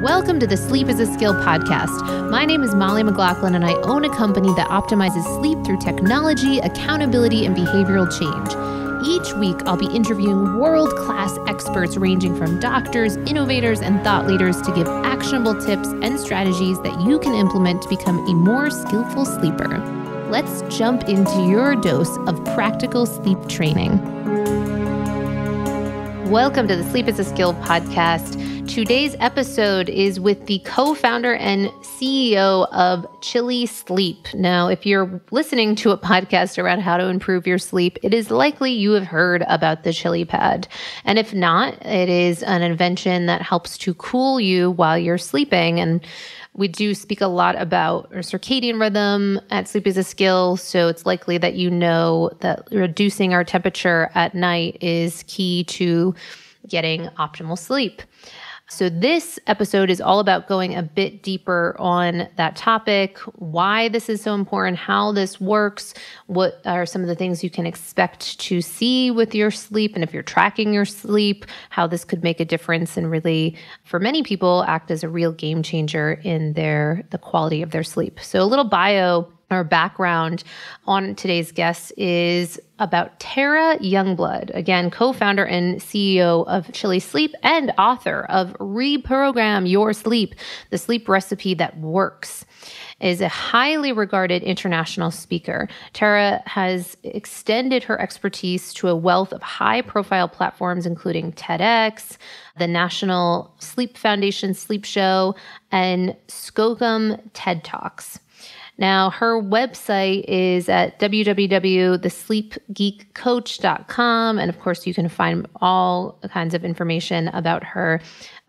Welcome to the Sleep is a Skill podcast. My name is Molly McLaughlin, and I own a company that optimizes sleep through technology, accountability, and behavioral change. Each week, I'll be interviewing world-class experts ranging from doctors, innovators, and thought leaders to give actionable tips and strategies that you can implement to become a more skillful sleeper. Let's jump into your dose of practical sleep training. Welcome to the Sleep is a Skill podcast. Today's episode is with the co-founder and CEO of Chilipad. Now, if you're listening to a podcast around how to improve your sleep, it is likely you have heard about the Chilipad. And if not, it is an invention that helps to cool you while you're sleeping. And we do speak a lot about our circadian rhythm at Sleep is a Skill, so it's likely that you know that reducing our temperature at night is key to getting optimal sleep. So this episode is all about going a bit deeper on that topic, why this is so important, how this works, what are some of the things you can expect to see with your sleep, and if you're tracking your sleep, how this could make a difference and really, for many people, act as a real game changer in the quality of their sleep. So a little bio or background on today's guest is about Tara Youngblood, again, co-founder and CEO of Chilipad and author of Reprogram Your Sleep, the sleep recipe that works, is a highly regarded international speaker. Tara has extended her expertise to a wealth of high-profile platforms, including TEDx, the National Sleep Foundation Sleep Show, and Skogum TED Talks. Now, her website is at www.thesleepgeekcoach.com. And of course, you can find all kinds of information about her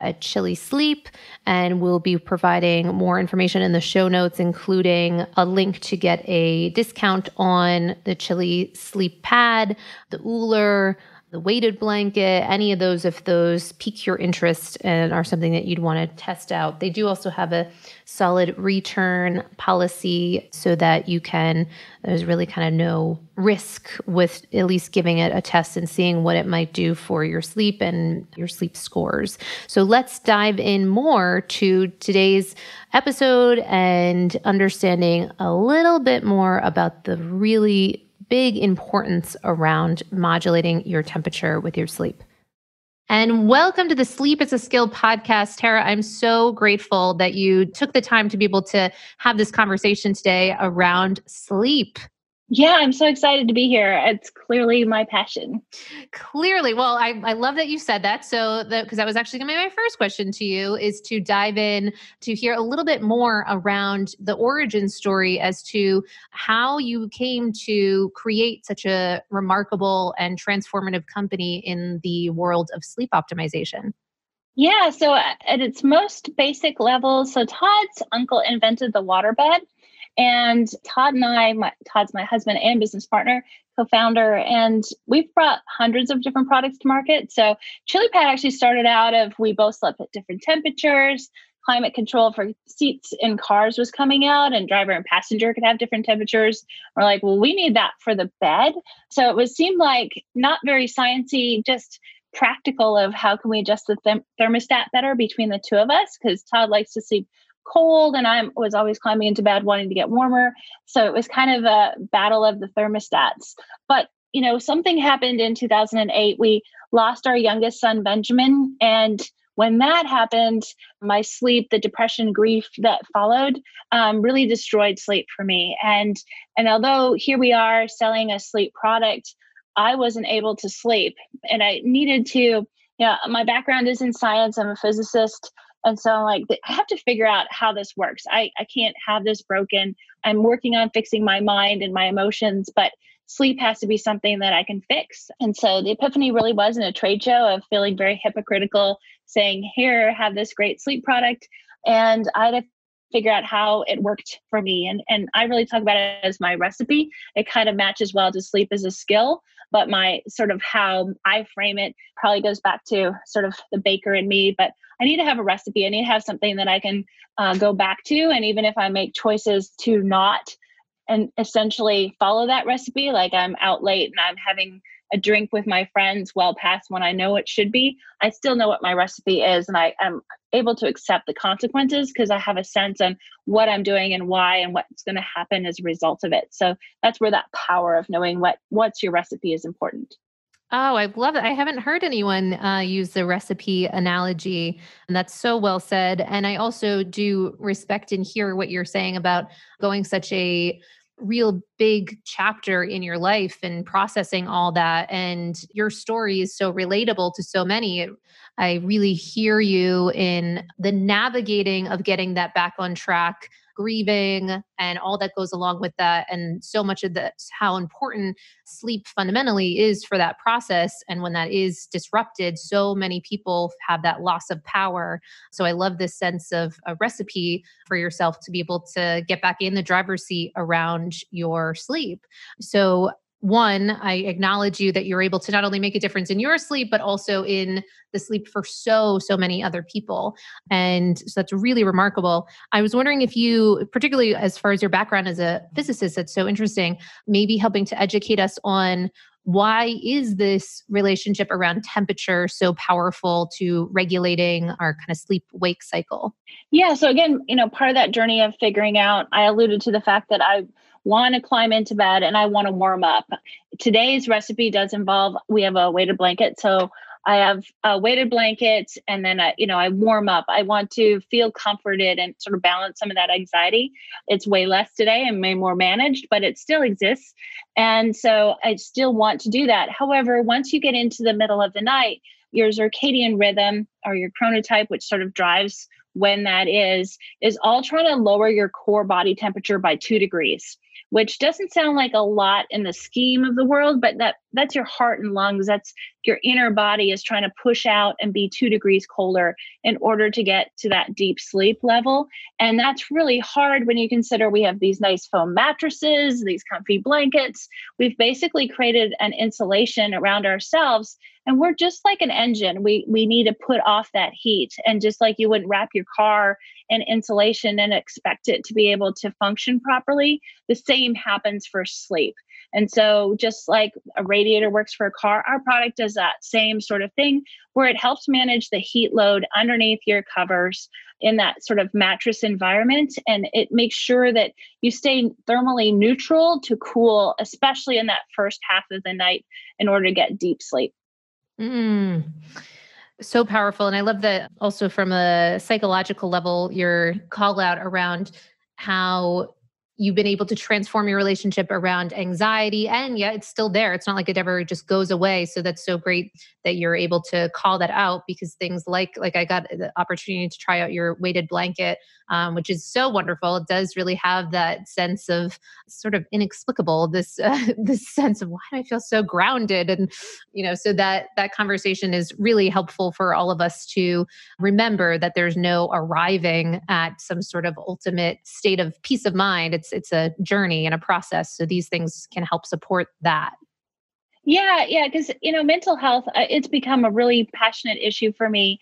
at Chilipad. And we'll be providing more information in the show notes, including a link to get a discount on the Chilipad, the Ooler, the weighted blanket, any of those, if those pique your interest and are something that you'd want to test out. They do also have a solid return policy so that there's really kind of no risk with at least giving it a test and seeing what it might do for your sleep and your sleep scores. So let's dive in more to today's episode and understanding a little bit more about the really big importance around modulating your temperature with your sleep. And welcome to the Sleep is a Skill podcast. Tara, I'm so grateful that you took the time to be able to have this conversation today around sleep. Yeah, I'm so excited to be here. It's clearly my passion. Clearly. Well, I love that you said that. Because that was actually going to be my first question to you, is to dive in to hear a little bit more around the origin story as to how you came to create such a remarkable and transformative company in the world of sleep optimization. Yeah, so at its most basic level, so Todd's uncle invented the waterbed. And Todd and Todd's my husband and business partner, co-founder, and we've brought hundreds of different products to market. So Chilipad actually started out we both slept at different temperatures. Climate control for seats in cars was coming out, and driver and passenger could have different temperatures. We're like, well, we need that for the bed. So it seemed like not very sciencey, just practical of how can we adjust the thermostat better between the two of us, because Todd likes to sleep cold and I was always climbing into bed wanting to get warmer. So it was kind of a battle of the thermostats. But, something happened in 2008. We lost our youngest son, Benjamin. And when that happened, my sleep, the depression, grief that followed, really destroyed sleep for me. And although here we are selling a sleep product, I wasn't able to sleep. And I needed to, my background is in science. I'm a physicist. And so I have to figure out how this works. I can't have this broken. I'm working on fixing my mind and my emotions, but sleep has to be something that I can fix. And so the epiphany really was in a trade show of feeling very hypocritical, saying, here, have this great sleep product. And I had to figure out how it worked for me. And I really talk about it as my recipe. It kind of matches well to sleep as a skill, but my sort of how I frame it probably goes back to sort of the baker in me. But I need to have a recipe. I need to have something that I can go back to. And even if I make choices to not and essentially follow that recipe, like I'm out late and I'm having a drink with my friends well past when I know it should be, I still know what my recipe is, and I am able to accept the consequences because I have a sense on what I'm doing and why and what's going to happen as a result of it. So that's where that power of knowing what's your recipe is important. Oh, I love it. I haven't heard anyone use the recipe analogy, and that's so well said. And I also do respect and hear what you're saying about going such a real big chapter in your life and processing all that. And your story is so relatable to so many. I really hear you in the navigating of getting that back on track, grieving, and all that goes along with that. And so much of that's how important sleep fundamentally is for that process. And when that is disrupted, so many people have that loss of power. So I love this sense of a recipe for yourself to be able to get back in the driver's seat around your sleep. So one, I acknowledge you that you're able to not only make a difference in your sleep, but also in the sleep for so many other people. And so that's really remarkable. I was wondering if you, particularly as far as your background as a physicist, that's so interesting, maybe helping to educate us on why is this relationship around temperature so powerful to regulating our kind of sleep wake cycle? Yeah. So again, part of that journey of figuring out, I alluded to the fact that I want to climb into bed and I want to warm up. Today's recipe does involve, we have a weighted blanket. So I have a weighted blanket and then I warm up. I want to feel comforted and sort of balance some of that anxiety. It's way less today and way more managed, but it still exists. And so I still want to do that. However, once you get into the middle of the night, your circadian rhythm or your chronotype, which sort of drives when that is all trying to lower your core body temperature by 2 degrees, which doesn't sound like a lot in the scheme of the world, but that's your heart and lungs. That's your inner body is trying to push out and be 2 degrees colder in order to get to that deep sleep level. And that's really hard when you consider we have these nice foam mattresses, these comfy blankets. We've basically created an insulation around ourselves. And we're just like an engine. We need to put off that heat. And just like you wouldn't wrap your car in insulation and expect it to be able to function properly, the same happens for sleep. And so just like a radiator works for a car, our product does that same sort of thing where it helps manage the heat load underneath your covers in that sort of mattress environment. And it makes sure that you stay thermally neutral to cool, especially in that first half of the night in order to get deep sleep. Mm. So powerful. And I love that also from a psychological level, your call out around how you've been able to transform your relationship around anxiety. And yeah, it's still there. It's not like it ever just goes away. So that's so great that you're able to call that out, because things like I got the opportunity to try out your weighted blanket, which is so wonderful. It does really have that sense of sort of inexplicable, this this sense of why do I feel so grounded? And, so that conversation is really helpful for all of us to remember that there's no arriving at some sort of ultimate state of peace of mind. It's a journey and a process. So these things can help support that. Yeah, because mental health, it's become a really passionate issue for me,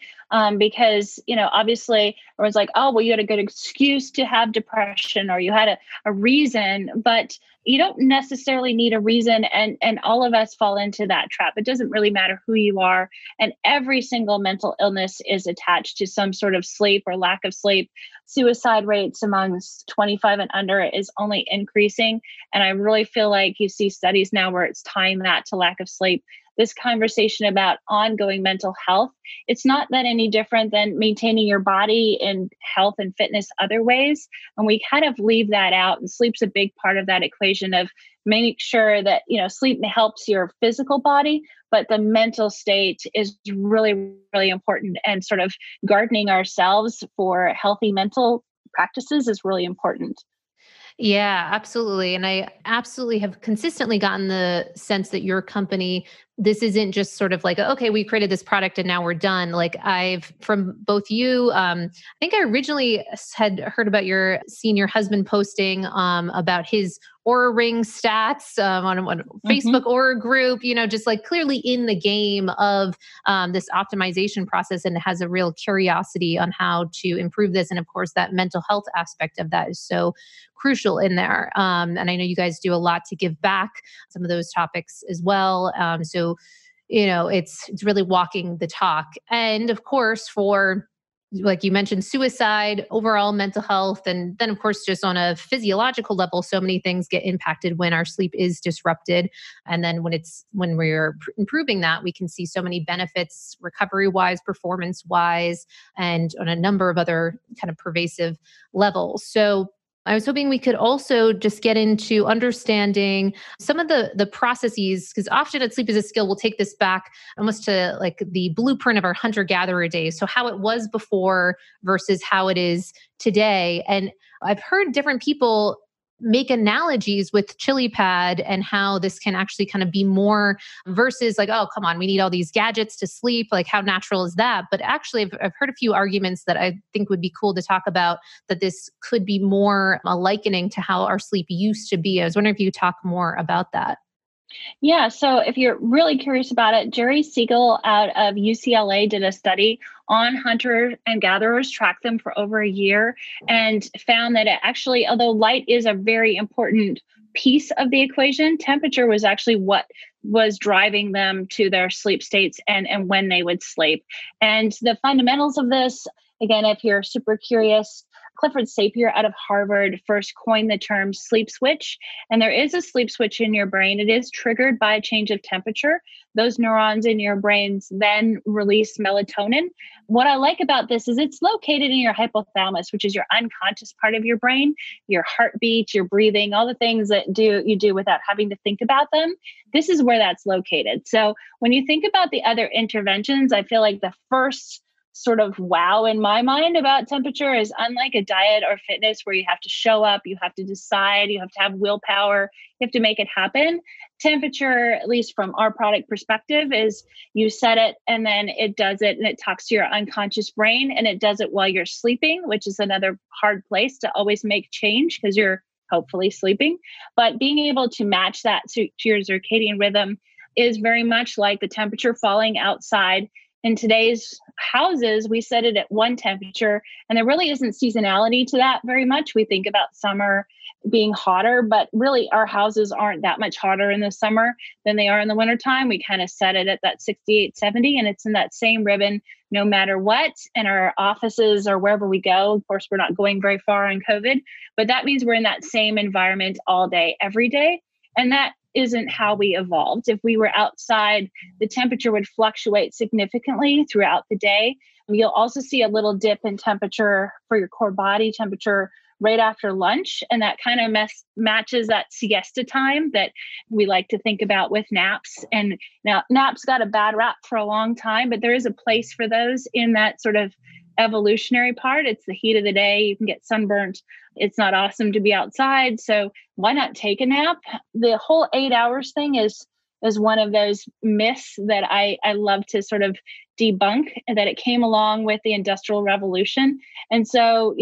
because obviously everyone's like, oh, well, you had a good excuse to have depression, or you had a reason, but you don't necessarily need a reason, and all of us fall into that trap. It doesn't really matter who you are, and every single mental illness is attached to some sort of sleep or lack of sleep. Suicide rates amongst 25 and under is only increasing. And I really feel like you see studies now where it's tying that to lack of sleep. This conversation about ongoing mental health, it's not that any different than maintaining your body in health and fitness other ways. And we kind of leave that out. And sleep's a big part of that equation of making sure that, sleep helps your physical body, but the mental state is really, really important. And sort of gardening ourselves for healthy mental practices is really important. Yeah, absolutely. And I absolutely have consistently gotten the sense that your company, this isn't just sort of like, okay, we created this product and now we're done. Like from both you, I think I originally had heard about seen your husband posting about his Oura Ring stats on Facebook Oura group, just like clearly in the game of this optimization process, and has a real curiosity on how to improve this. And of course, that mental health aspect of that is so crucial in there. And I know you guys do a lot to give back some of those topics as well. So it's really walking the talk. And of course, for like you mentioned, suicide, overall mental health, and then of course, just on a physiological level, so many things get impacted when our sleep is disrupted. And then when we're improving that, we can see so many benefits, recovery wise, performance wise, and on a number of other kind of pervasive levels. So I was hoping we could also just get into understanding some of the processes, because often at Sleep is a Skill, we'll take this back almost to like the blueprint of our hunter-gatherer days. So how it was before versus how it is today. And I've heard different people make analogies with Chilipad and how this can actually kind of be more versus like, oh, come on, we need all these gadgets to sleep. Like, how natural is that? But actually, I've heard a few arguments that I think would be cool to talk about, that this could be more a likening to how our sleep used to be. I was wondering if you could talk more about that. Yeah. So if you're really curious about it, Jerry Siegel out of UCLA did a study on hunters and gatherers, tracked them for over a year, and found that it actually, although light is a very important piece of the equation, temperature was actually what was driving them to their sleep states and when they would sleep. And the fundamentals of this, again, if you're super curious, Clifford Sapir out of Harvard first coined the term sleep switch. And there is a sleep switch in your brain. It is triggered by a change of temperature. Those neurons in your brains then release melatonin. What I like about this is it's located in your hypothalamus, which is your unconscious part of your brain, your heartbeat, your breathing, all the things that you do without having to think about them. This is where that's located. So when you think about the other interventions, I feel like the first sort of wow in my mind about temperature is, unlike a diet or fitness where you have to show up, you have to decide, you have to have willpower, you have to make it happen. Temperature, at least from our product perspective, is you set it and then it does it, and it talks to your unconscious brain, and it does it while you're sleeping, which is another hard place to always make change because you're hopefully sleeping. But being able to match that to your circadian rhythm is very much like the temperature falling outside. In today's houses, we set it at one temperature, and there really isn't seasonality to that very much. We think about summer being hotter, but really our houses aren't that much hotter in the summer than they are in the wintertime. We kind of set it at that 68, 70, and it's in that same ribbon no matter what. In our offices or wherever we go, of course, we're not going very far on COVID, but that means we're in that same environment all day, every day. And that isn't how we evolved. If we were outside, the temperature would fluctuate significantly throughout the day. You'll also see a little dip in temperature for your core body temperature right after lunch. And that kind of matches that siesta time that we like to think about with naps. And now naps got a bad rap for a long time, but there is a place for those in that sort of evolutionary part. It's the heat of the day. You can get sunburnt. It's not awesome to be outside. So why not take a nap? The whole 8 hours thing is one of those myths that I love to sort of debunk, and that it came along with the Industrial Revolution. And so,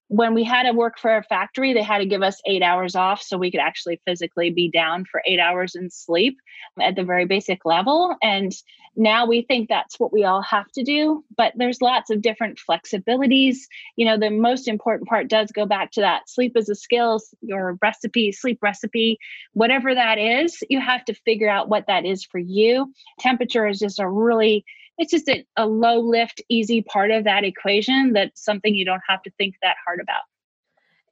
when we had to work for a factory, they had to give us 8 hours off so we could actually physically be down for 8 hours and sleep at the very basic level. And now we think that's what we all have to do, but there's lots of different flexibilities. The most important part does go back to that sleep is a skill, your recipe, sleep recipe, whatever that is, you have to figure out what that is for you. Temperature is just it's just a low lift, easy part of that equation. That's something you don't have to think that hard about.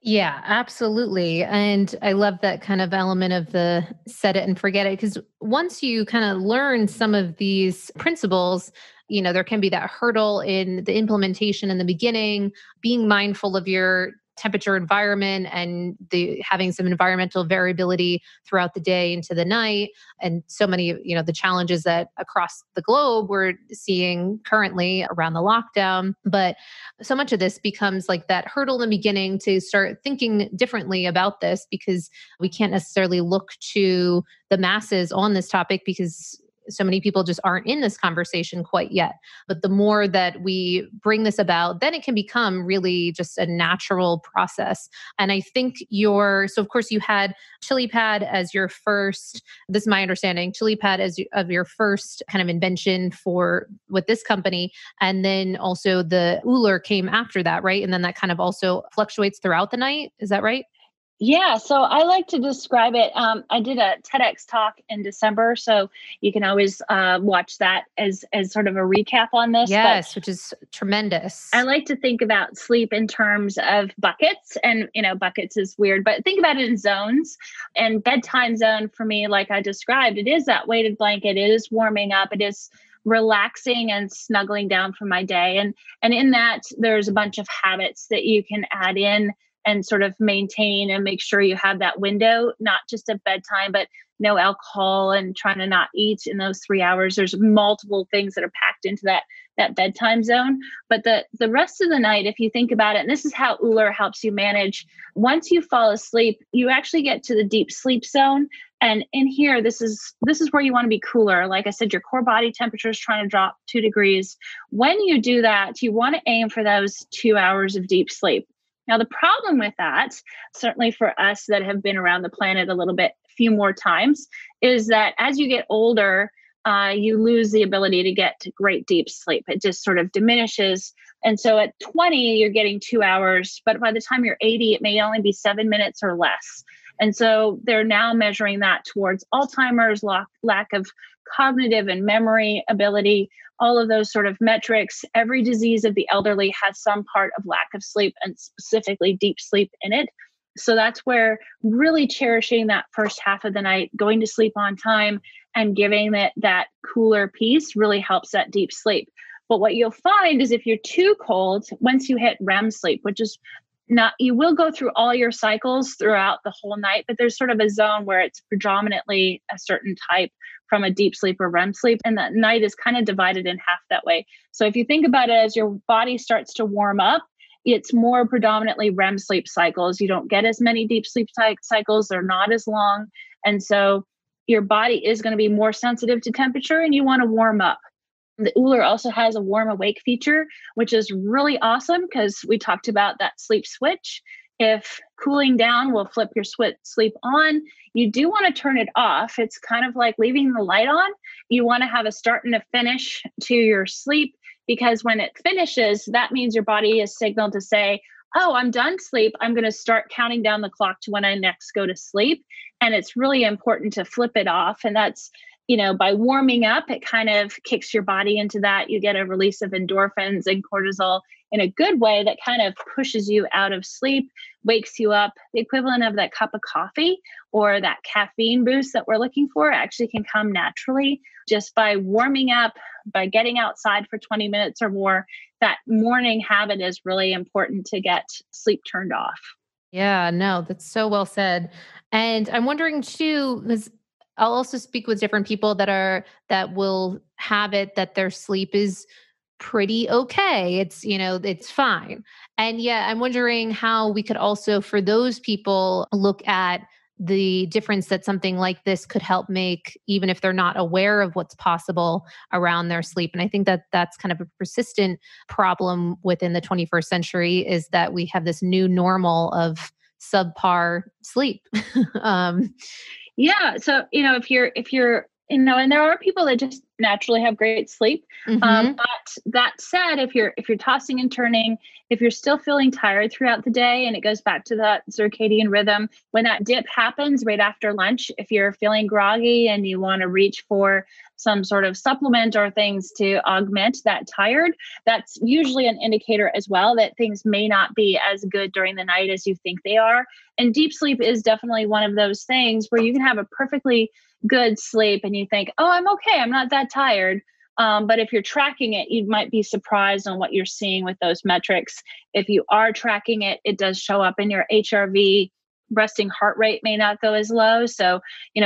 Yeah, absolutely. And I love that kind of element of the set it and forget it. Because once you kind of learn some of these principles, there can be that hurdle in the implementation in the beginning, being mindful of your temperature environment and having some environmental variability throughout the day into the night. And so many, the challenges that across the globe we're seeing currently around the lockdown. But so much of this becomes like that hurdle in the beginning to start thinking differently about this, because we can't necessarily look to the masses on this topic, because so many people just aren't in this conversation quite yet. But the more that we bring this about, then it can become really just a natural process. And I think so of course you had Chilipad as your first, this is my understanding, Chilipad of your first kind of invention with this company. And then also the Ooler came after that, right? And then that kind of also fluctuates throughout the night. Is that right? Yeah, so I like to describe it. I did a TEDx talk in December, so you can always watch that as sort of a recap on this. Yes, which is tremendous. I like to think about sleep in terms of buckets, and buckets is weird, but think about it in zones. And bedtime zone for me, like I described, it is that weighted blanket. It is warming up. It is relaxing and snuggling down from my day, and in that there's a bunch of habits that you can add in and sort of maintain and make sure you have that window, not just at bedtime, but no alcohol and trying to not eat in those 3 hours. There's multiple things that are packed into that bedtime zone. But the rest of the night, if you think about it, and this is how Ooler helps you manage, once you fall asleep, you actually get to the deep sleep zone. And in here, this is where you want to be cooler. Like I said, your core body temperature is trying to drop 2 degrees. When you do that, you want to aim for those 2 hours of deep sleep. Now, the problem with that, certainly for us that have been around the planet a few more times, is that as you get older, you lose the ability to get to great deep sleep. It just sort of diminishes. And so at 20, you're getting 2 hours, but by the time you're 80, it may only be 7 minutes or less. And so they're now measuring that towards Alzheimer's, lack of cognitive and memory ability, all of those sort of metrics. Every disease of the elderly has some part of lack of sleep, and specifically deep sleep in it. So that's where really cherishing that first half of the night, going to sleep on time and giving it that cooler piece really helps that deep sleep. But what you'll find is if you're too cold, once you hit REM sleep, which is not, you will go through all your cycles throughout the whole night, but there's sort of a zone where it's predominantly a certain type from a deep sleep or REM sleep. And that night is kind of divided in half that way. So if you think about it, as your body starts to warm up, it's more predominantly REM sleep cycles. You don't get as many deep sleep cycles. They're not as long. And so your body is going to be more sensitive to temperature and you want to warm up. The Ooler also has a warm awake feature, which is really awesome because we talked about that sleep switch. If cooling down will flip your sleep on, you do want to turn it off. It's kind of like leaving the light on. You want to have a start and a finish to your sleep, because when it finishes, that means your body is signaled to say, oh, I'm done sleep. I'm going to start counting down the clock to when I next go to sleep. And it's really important to flip it off. And that's, by warming up, it kind of kicks your body into that. You get a release of endorphins and cortisol in a good way that kind of pushes you out of sleep, wakes you up. The equivalent of that cup of coffee or that caffeine boost that we're looking for actually can come naturally just by warming up, by getting outside for 20 minutes or more. That morning habit is really important to get sleep turned off. Yeah, no, that's so well said. And I'm wondering too, because I'll also speak with different people that will have it that their sleep is pretty okay. It's fine. And yeah, I'm wondering how we could also, for those people, look at the difference that something like this could help make, even if they're not aware of what's possible around their sleep. And I think that that's kind of a persistent problem within the 21st century, is that we have this new normal of subpar sleep. Yeah. So, if you're, and there are people that just naturally have great sleep. But that said, if you're tossing and turning, if you're still feeling tired throughout the day, and it goes back to that circadian rhythm, when that dip happens right after lunch, if you're feeling groggy and you want to reach for some sort of supplement or things to augment that tired, that's usually an indicator as well that things may not be as good during the night as you think they are. And deep sleep is definitely one of those things where you can have a perfectly good sleep and you think, oh, I'm okay, I'm not that tired. But if you're tracking it, you might be surprised on what you're seeing with those metrics. If you are tracking it, it does show up in your HRV, resting heart rate may not go as low. So,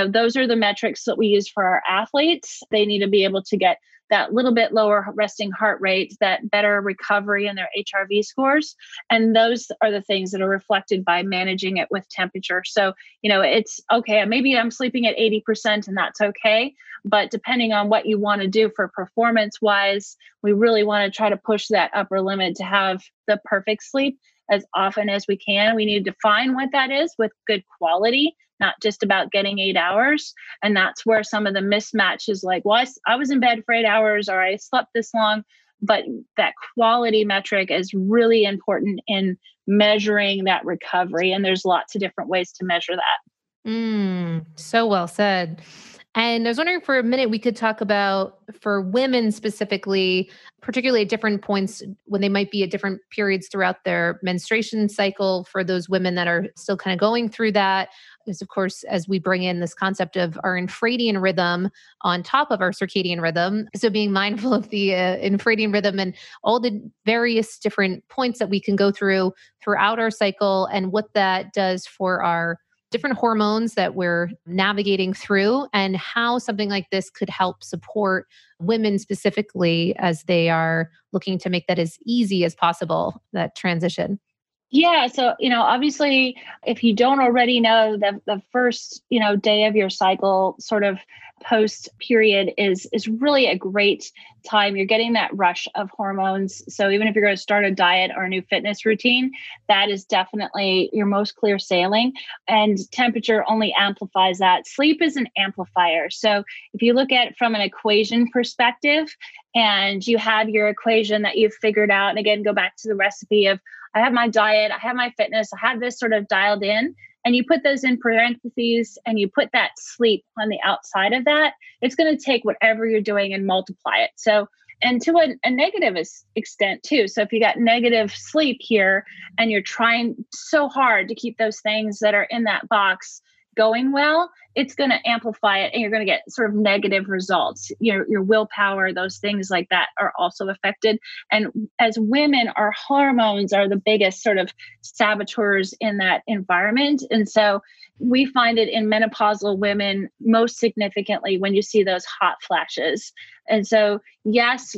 those are the metrics that we use for our athletes. They need to be able to get that little bit lower resting heart rate, that better recovery in their HRV scores. And those are the things that are reflected by managing it with temperature. So, it's okay. Maybe I'm sleeping at 80% and that's okay. But depending on what you want to do for performance wise, we really want to try to push that upper limit to have the perfect sleep as often as we can. We need to define what that is with good quality, not just about getting 8 hours. And that's where some of the mismatch is like, well, I was in bed for 8 hours or I slept this long. But that quality metric is really important in measuring that recovery. And there's lots of different ways to measure that. So well said. And I was wondering for a minute, we could talk about for women specifically, particularly at different points when they might be at different periods throughout their menstruation cycle, for those women that are still kind of going through that. Is of course, as we bring in this concept of our infradian rhythm on top of our circadian rhythm. So being mindful of the infradian rhythm and all the various different points that we can go through throughout our cycle and what that does for our different hormones that we're navigating through, and how something like this could help support women specifically as they are looking to make that as easy as possible, that transition. Yeah. So, obviously, if you don't already know, the first, day of your cycle sort of post period is really a great time. You're getting that rush of hormones. So even if you're going to start a diet or a new fitness routine, that is definitely your most clear sailing. And temperature only amplifies that. Sleep is an amplifier. So if you look at it from an equation perspective and you have your equation that you've figured out, and again, go back to the recipe of I have my diet, I have my fitness, I have this sort of dialed in, and you put those in parentheses and you put that sleep on the outside of that, it's going to take whatever you're doing and multiply it. So, and to a negative extent too. So if you got negative sleep here and you're trying so hard to keep those things that are in that box going well, it's going to amplify it and you're going to get sort of negative results. Your willpower, those things like that are also affected. And as women, our hormones are the biggest sort of saboteurs in that environment. And so we find it in menopausal women most significantly when you see those hot flashes. And so, yes,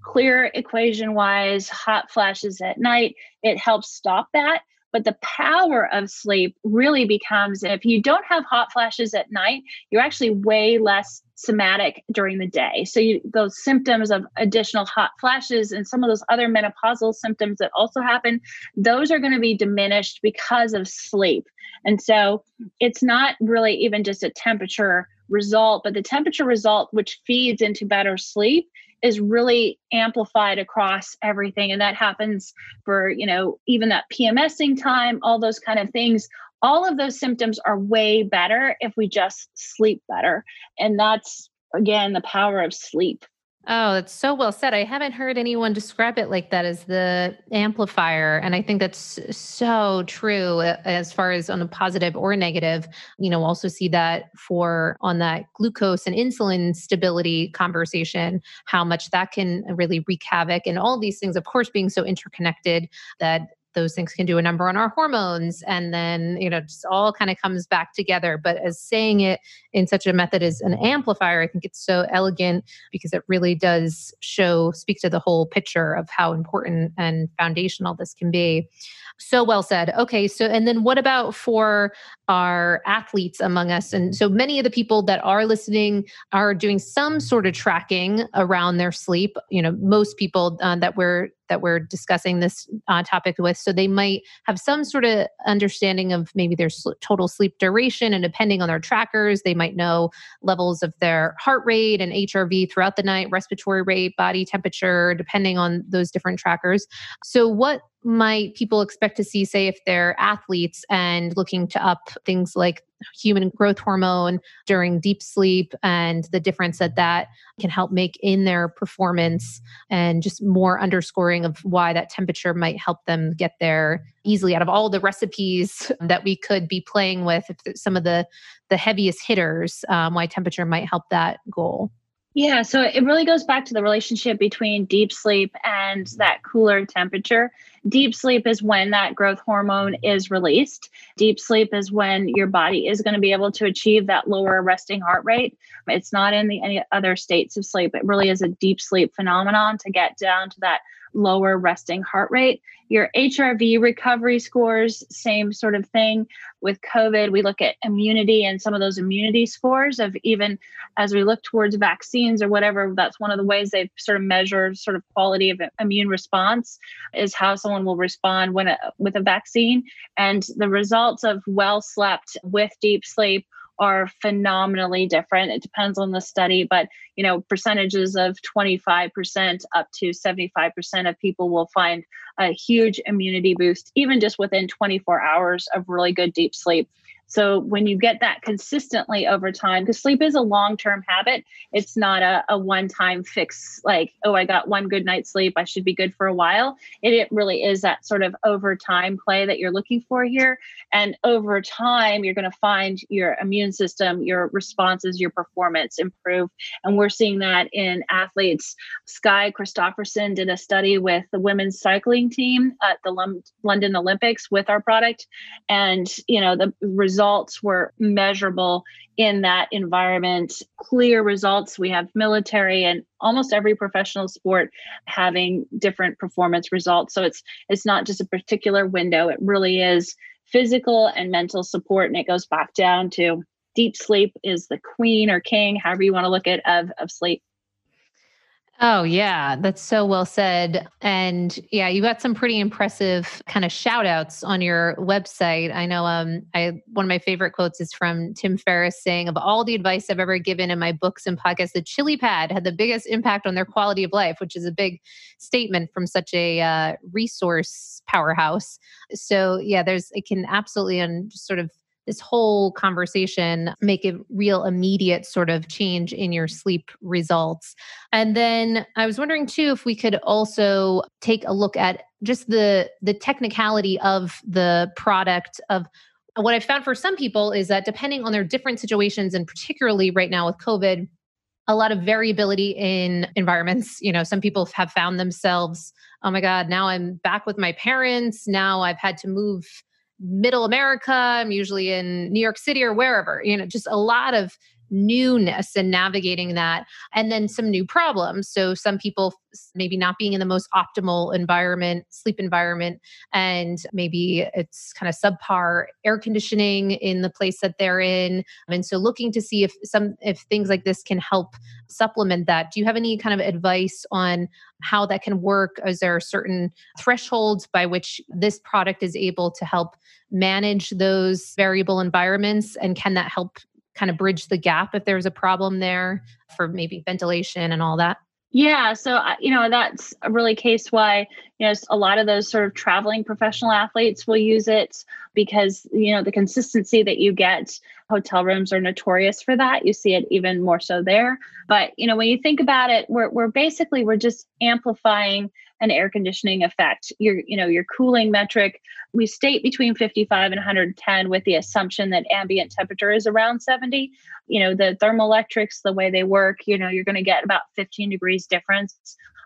clear equation wise, hot flashes at night, it helps stop that. But the power of sleep really becomes if you don't have hot flashes at night, you're actually way less somatic during the day. So those symptoms of additional hot flashes and some of those other menopausal symptoms that also happen, those are going to be diminished because of sleep. And so it's not really even just a temperature result, but the temperature result, which feeds into better sleep, is really amplified across everything. And that happens for, even that PMSing time, all those kind of things. All of those symptoms are way better if we just sleep better. And that's, again, the power of sleep. Oh, that's so well said. I haven't heard anyone describe it like that as the amplifier. And I think that's so true as far as on a positive or negative. Also see that for on that glucose and insulin stability conversation, how much that can really wreak havoc, and all these things, of course, being so interconnected that those things can do a number on our hormones. And then, just all kind of comes back together. But as saying it in such a method as an amplifier, I think it's so elegant because it really does speak to the whole picture of how important and foundational this can be. So well said. Okay. So, and then what about for our athletes among us? And so many of the people that are listening are doing some sort of tracking around their sleep. Most people that we're discussing this topic with, so they might have some sort of understanding of maybe their total sleep duration, and depending on their trackers, they might know levels of their heart rate and HRV throughout the night, respiratory rate, body temperature, depending on those different trackers. So what might people expect to see, say, if they're athletes and looking to up things like human growth hormone during deep sleep and the difference that can help make in their performance, and just more underscoring of why that temperature might help them get there easily out of all the recipes that we could be playing with, if some of the heaviest hitters, why temperature might help that goal. Yeah, so it really goes back to the relationship between deep sleep and that cooler temperature. deep sleep is when that growth hormone is released. Deep sleep is when your body is going to be able to achieve that lower resting heart rate. It's not in any other states of sleep. It really is a deep sleep phenomenon to get down to that lower resting heart rate. Your HRV recovery scores, same sort of thing. With COVID, we look at immunity and some of those immunity scores of, even as we look towards vaccines or whatever, that's one of the ways they've sort of measured sort of quality of immune response, is how someone will respond with a vaccine. And the results of well slept with deep sleep are phenomenally different. It depends on the study, but percentages of 25% up to 75% of people will find a huge immunity boost, even just within 24 hours of really good deep sleep. So when you get that consistently over time, because sleep is a long-term habit, it's not a one-time fix, like, oh, I got one good night's sleep, I should be good for a while. It really is that sort of over time play that you're looking for here. And over time, you're going to find your immune system, your responses, your performance improve. And we're seeing that in athletes. Skye Christopherson did a study with the women's cycling team at the London Olympics with our product. And, the results were measurable in that environment, clear results. We have military and almost every professional sport having different performance results. So it's not just a particular window. It really is physical and mental support. And it goes back down to deep sleep is the queen or king, however you want to look at of sleep. Oh, yeah, that's so well said. And yeah, you got some pretty impressive kind of shout outs on your website. I know one of my favorite quotes is from Tim Ferriss saying, of all the advice I've ever given in my books and podcasts, the Chilipad had the biggest impact on their quality of life, which is a big statement from such a resource powerhouse. So yeah, it can absolutely, and just sort of this whole conversation, make a real immediate sort of change in your sleep results. And then I was wondering too, if we could also take a look at just the technicality of the product. Of what I've found for some people is that depending on their different situations, and particularly right now with COVID, a lot of variability in environments. Some people have found themselves, oh my God, now I'm back with my parents. Now I've had to move middle America. I'm usually in New York City or wherever, just a lot of newness and navigating that, and then some new problems. So some people maybe not being in the most optimal sleep environment, and maybe it's kind of subpar air conditioning in the place that they're in. And so looking to see if things like this can help supplement that. Do you have any kind of advice on how that can work? Is there certain thresholds by which this product is able to help manage those variable environments? And can that help kind of bridge the gap if there's a problem there for maybe ventilation and all that? Yeah. So, that's a really case why, a lot of those sort of traveling professional athletes will use it, because, the consistency that you get, hotel rooms are notorious for that. You see it even more so there. But, when you think about it, we're just amplifying an air conditioning effect. Your cooling metric, we state between 55 and 110 with the assumption that ambient temperature is around 70. The thermoelectrics, the way they work, you're going to get about 15 degrees difference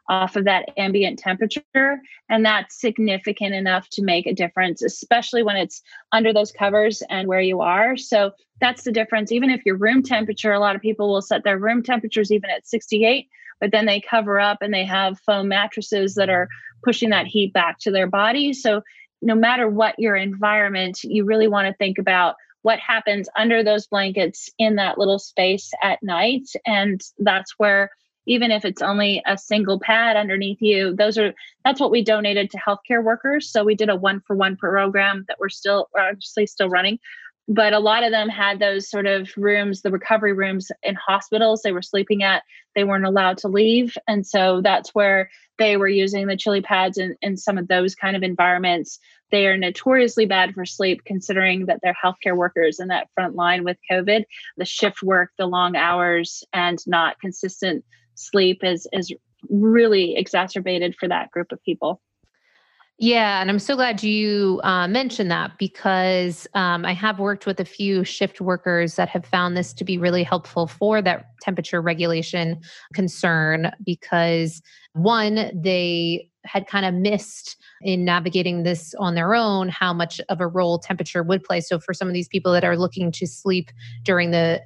off of that ambient temperature. And that's significant enough to make a difference, especially when it's under those covers and where you are. So that's the difference. Even if your room temperature, a lot of people will set their room temperatures even at 68, but then they cover up and they have foam mattresses that are pushing that heat back to their body. So no matter what your environment, you really want to think about what happens under those blankets in that little space at night. And that's where, even if it's only a single pad underneath you, that's what we donated to healthcare workers. So we did a 1-for-1 program that we're obviously still running. But a lot of them had those sort of rooms, the recovery rooms in hospitals they were sleeping at. They weren't allowed to leave. And so that's where they were using the Chilipads in some of those kind of environments. They are notoriously bad for sleep, considering that they're healthcare workers in that front line with COVID. The shift work, the long hours, and not consistent sleep is really exacerbated for that group of people. Yeah. And I'm so glad you mentioned that, because I have worked with a few shift workers that have found this to be really helpful for that temperature regulation concern, because one, they had kind of missed in navigating this on their own, how much of a role temperature would play. So for some of these people that are looking to sleep during the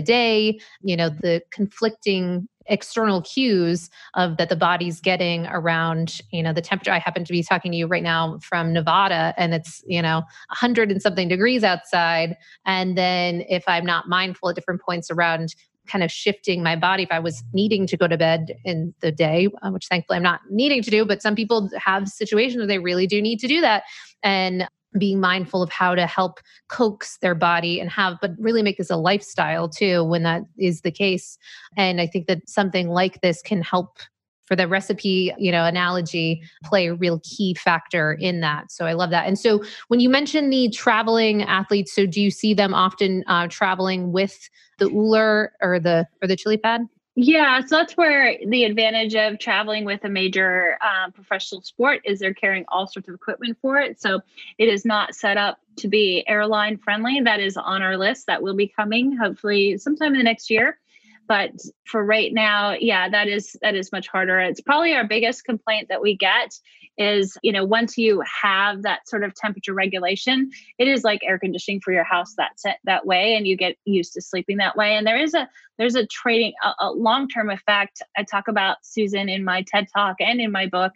day, the conflicting external cues of that the body's getting around, the temperature. I happen to be talking to you right now from Nevada, and it's, 100 and something degrees outside. And then if I'm not mindful at different points around kind of shifting my body, if I was needing to go to bed in the day, which thankfully I'm not needing to do, but some people have situations where they really do need to do that. And being mindful of how to help coax their body but really make this a lifestyle too, when that is the case. And I think that something like this can help, for the recipe, analogy, play a real key factor in that. So I love that. And so when you mention the traveling athletes, so do you see them often traveling with the Ooler or the Chilipad? Yeah, so that's where the advantage of traveling with a major professional sport is they're carrying all sorts of equipment for it. So it is not set up to be airline friendly. That is on our list. That will be coming hopefully sometime in the next year. But for right now, yeah, that is much harder. It's probably our biggest complaint that we get is, once you have that sort of temperature regulation, it is like air conditioning for your house that way, and you get used to sleeping that way. And there's a long-term effect. I talk about Susan in my TED Talk and in my book,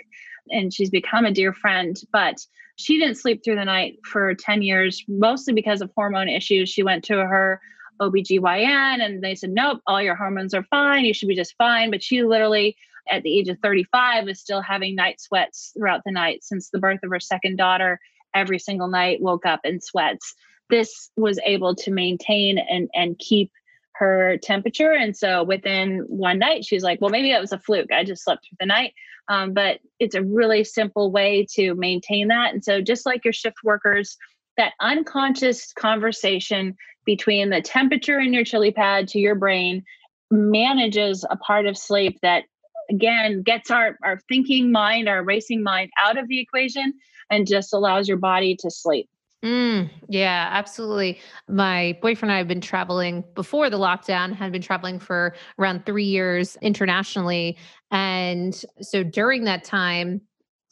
and she's become a dear friend, but she didn't sleep through the night for 10 years, mostly because of hormone issues. She went to her OBGYN and they said, nope, all your hormones are fine. You should be just fine. But she literally, at the age of 35, was still having night sweats throughout the night since the birth of her second daughter. Every single night woke up in sweats. This was able to maintain and keep her temperature. And so within one night, she was like, well, maybe that was a fluke. I just slept through the night. But it's a really simple way to maintain that. And so just like your shift workers, that unconscious conversation between the temperature in your Chilipad to your brain manages a part of sleep that, again, gets our thinking mind, our racing mind out of the equation and just allows your body to sleep. Yeah, absolutely. My boyfriend and I have been traveling before the lockdown, had been traveling for around 3 years internationally. And so during that time,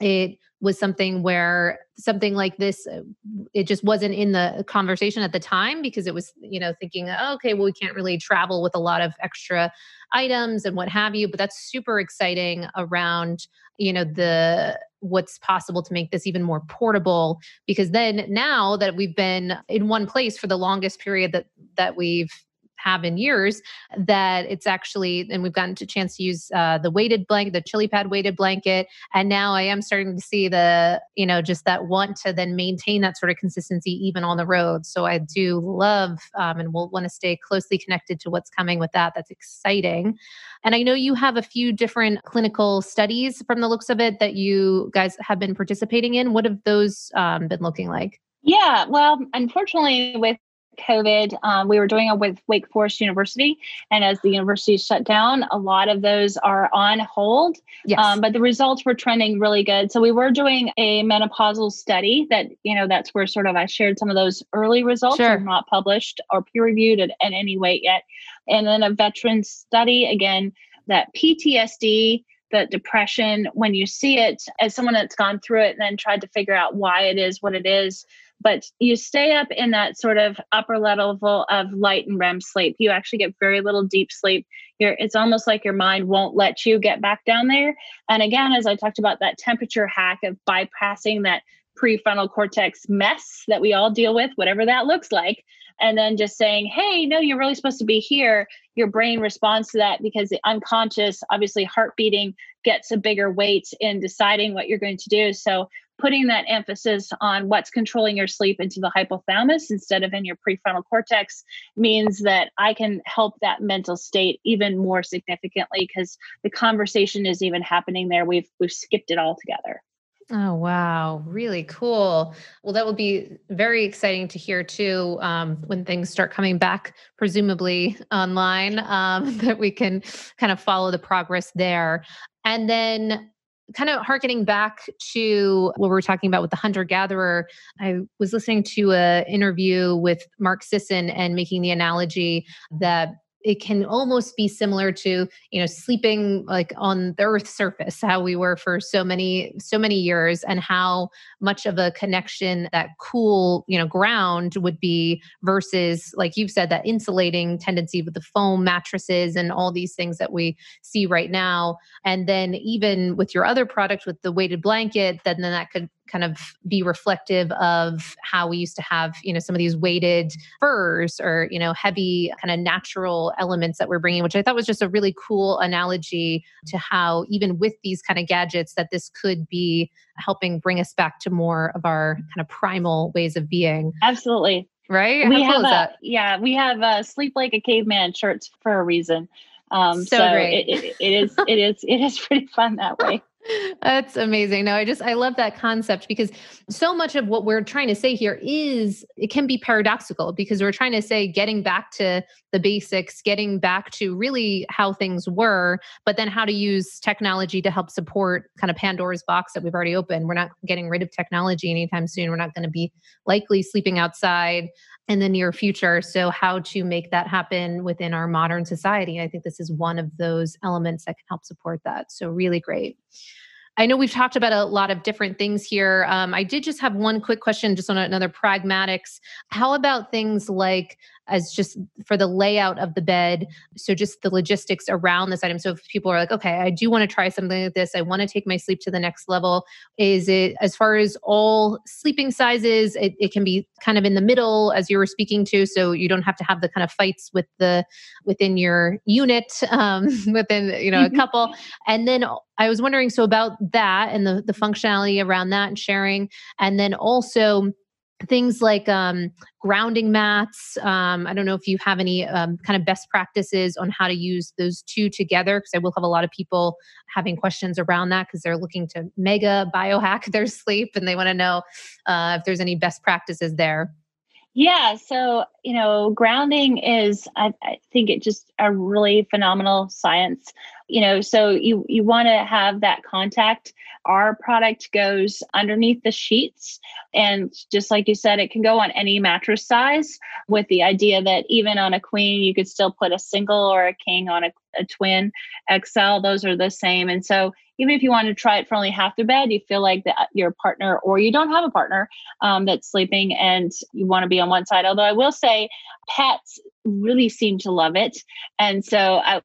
it was something where something like this, it just wasn't in the conversation at the time because it was, thinking, oh, okay, well, we can't really travel with a lot of extra items and what have you. But that's super exciting around, what's possible to make this even more portable, because then now that we've been in one place for the longest period that we've have in years, that it's actually, and we've gotten a chance to use the weighted blanket, the Chilipad weighted blanket. And now I am starting to see just that want to then maintain that sort of consistency even on the road. So I do love, and we'll want to stay closely connected to what's coming with that. That's exciting. And I know you have a few different clinical studies from the looks of it that you guys have been participating in. What have those been looking like? Yeah, well, unfortunately with COVID, we were doing it with Wake Forest University. And as the university shut down, a lot of those are on hold. Yes. But the results were trending really good. So we were doing a menopausal study that, that's where sort of I shared some of those early results. Sure. Are not published or peer reviewed at any weight yet. And then a veteran study, again, that PTSD, the depression, when you see it as someone that's gone through it and then tried to figure out why it is what it is, but you stay up in that sort of upper level of light and REM sleep. You actually get very little deep sleep. It's almost like your mind won't let you get back down there. And again, as I talked about that temperature hack of bypassing that prefrontal cortex mess that we all deal with, whatever that looks like, and then just saying, hey, no, you're really supposed to be here. Your brain responds to that because the unconscious, obviously heart beating, gets a bigger weight in deciding what you're going to do. So putting that emphasis on what's controlling your sleep into the hypothalamus instead of in your prefrontal cortex means that I can help that mental state even more significantly because the conversation is even happening there. We've skipped it all together. Oh, wow. Really cool. Well, that will be very exciting to hear too, when things start coming back, presumably online, that we can kind of follow the progress there. And then kind of harkening back to what we were talking about with the hunter-gatherer, I was listening to an interview with Mark Sisson and making the analogy that it can almost be similar to, sleeping like on the Earth's surface, how we were for so many years, and how much of a connection that cool, ground would be versus, like you've said, that insulating tendency with the foam mattresses and all these things that we see right now. And then even with your other product with the weighted blanket, then that could kind of be reflective of how we used to have, some of these weighted furs or, heavy kind of natural elements that we're bringing, which I thought was just a really cool analogy to how even with these kind of gadgets that this could be helping bring us back to more of our kind of primal ways of being. Absolutely. Right? We How cool have is that? we have sleep like a caveman shirts for a reason. So great. It is pretty fun that way. That's amazing. No, I love that concept because so much of what we're trying to say here it can be paradoxical because we're trying to say getting back to the basics, getting back to really how things were, but then how to use technology to help support kind of Pandora's box that we've already opened. We're not getting rid of technology anytime soon. We're not going to be likely sleeping outside in the near future. So how to make that happen within our modern society. I think this is one of those elements that can help support that. So really great. I know we've talked about a lot of different things here. I did just have one quick question just on another pragmatics. How about things like as just for the layout of the bed? So just the logistics around this item. So if people are like, okay, I do want to try something like this. I want to take my sleep to the next level. Is it as far as all sleeping sizes? It can be kind of in the middle as you were speaking to. So you don't have to have the kind of fights within your unit, within, a couple. And then I was wondering, so about that and the functionality around that and sharing, and then also things like grounding mats. I don't know if you have any kind of best practices on how to use those two together, because I will have a lot of people having questions around that because they're looking to mega biohack their sleep and they want to know if there's any best practices there. Yeah. So, grounding is, I think it just a really phenomenal science, so you want to have that contact. Our product goes underneath the sheets. And just like you said, it can go on any mattress size with the idea that even on a queen, you could still put a single or a king on a twin XL. Those are the same. And so even if you want to try it for only half the bed, you feel like that your partner, or you don't have a partner that's sleeping and you want to be on one side. Although I will say pets really seem to love it. And so I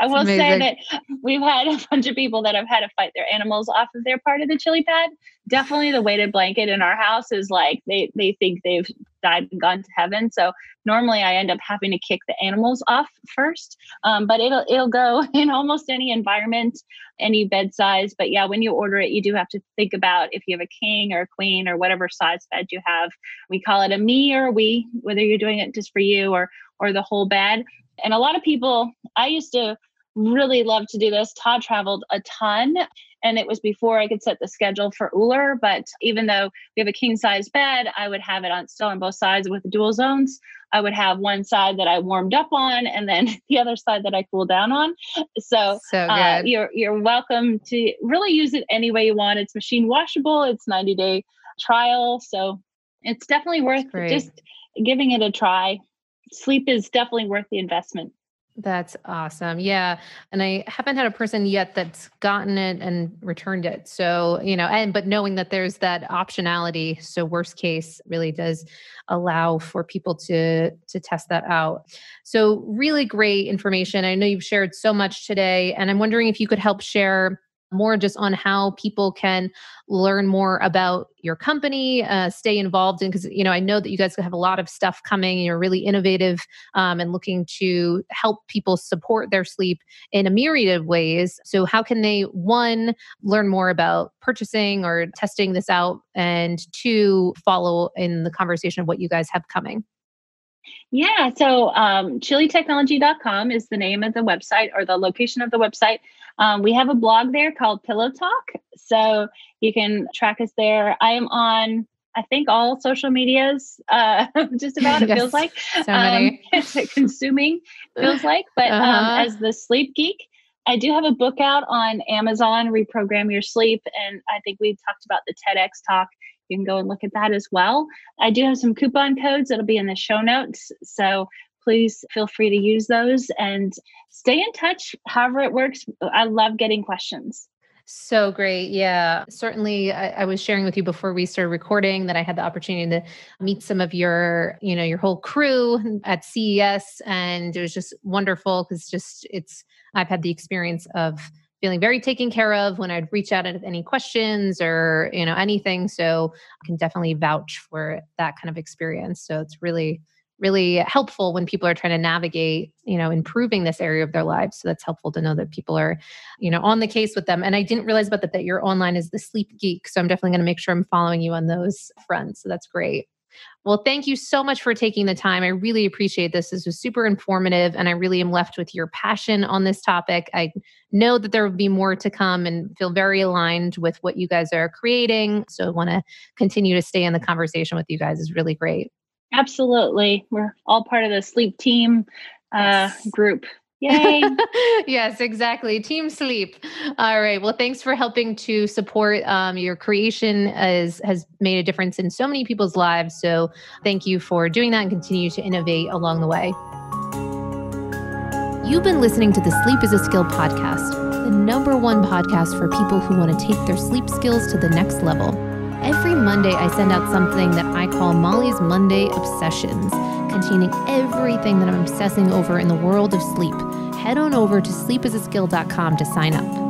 will say that we've had a bunch of people that have had to fight their animals off of their part of the Chilipad. Definitely the weighted blanket in our house is like, they think they've died and gone to heaven. So normally I end up having to kick the animals off first. But it'll go in almost any environment, any bed size. But yeah, when you order it, you do have to think about if you have a king or a queen or whatever size bed you have. We call it a me or a we, whether you're doing it just for you or the whole bed. And a lot of people, I used to really love to do this. Todd traveled a ton, and it was before I could set the schedule for Ooler. But even though we have a king size bed, I would have it still on both sides with the dual zones. I would have one side that I warmed up on, and then the other side that I cooled down on. So good. You're welcome to really use it any way you want. It's machine washable. It's 90-day trial, so it's definitely worth just giving it a try. Sleep is definitely worth the investment. That's awesome. Yeah. And I haven't had a person yet that's gotten it and returned it. So, but knowing that there's that optionality. So worst case really does allow for people to test that out. So really great information. I know you've shared so much today, and I'm wondering if you could help share more just on how people can learn more about your company, stay involved in, because, I know that you guys have a lot of stuff coming and you're really innovative and looking to help people support their sleep in a myriad of ways. So how can they, one, learn more about purchasing or testing this out, and two, follow in the conversation of what you guys have coming? Yeah. So chilitechnology.com is the name of the website, or the location of the website. We have a blog there called Pillow Talk. So you can track us there. I am on, I think, all social medias, just about, it feels like. So many. It's consuming, feels like. But as the sleep geek, I do have a book out on Amazon, Reprogram Your Sleep. And I think we talked about the TEDx talk. You can go and look at that as well. I do have some coupon codes that'll be in the show notes. So please feel free to use those and stay in touch however it works. I love getting questions. So great. Yeah. Certainly, I was sharing with you before we started recording that I had the opportunity to meet some of your, your whole crew at CES. And it was just wonderful because I've had the experience of feeling very taken care of when I'd reach out at any questions or, anything. So I can definitely vouch for that kind of experience. So it's really helpful when people are trying to navigate, improving this area of their lives. So that's helpful to know that people are, on the case with them. And I didn't realize about that you're online as the Sleep Geek. So I'm definitely going to make sure I'm following you on those fronts. So that's great. Well, thank you so much for taking the time. I really appreciate this. This was super informative, and I really am left with your passion on this topic. I know that there will be more to come and feel very aligned with what you guys are creating. So I want to continue to stay in the conversation with you guys. Is really great. Absolutely. We're all part of the sleep team group. Yay. Yes, exactly. Team Sleep. All right. Well, thanks for helping to support your creation has made a difference in so many people's lives. So thank you for doing that and continue to innovate along the way. You've been listening to the Sleep is a Skill podcast, the #1 podcast for people who want to take their sleep skills to the next level. Every Monday, I send out something that I call Molly's Monday Obsessions, containing everything that I'm obsessing over in the world of sleep. Head on over to sleepisaskill.com to sign up.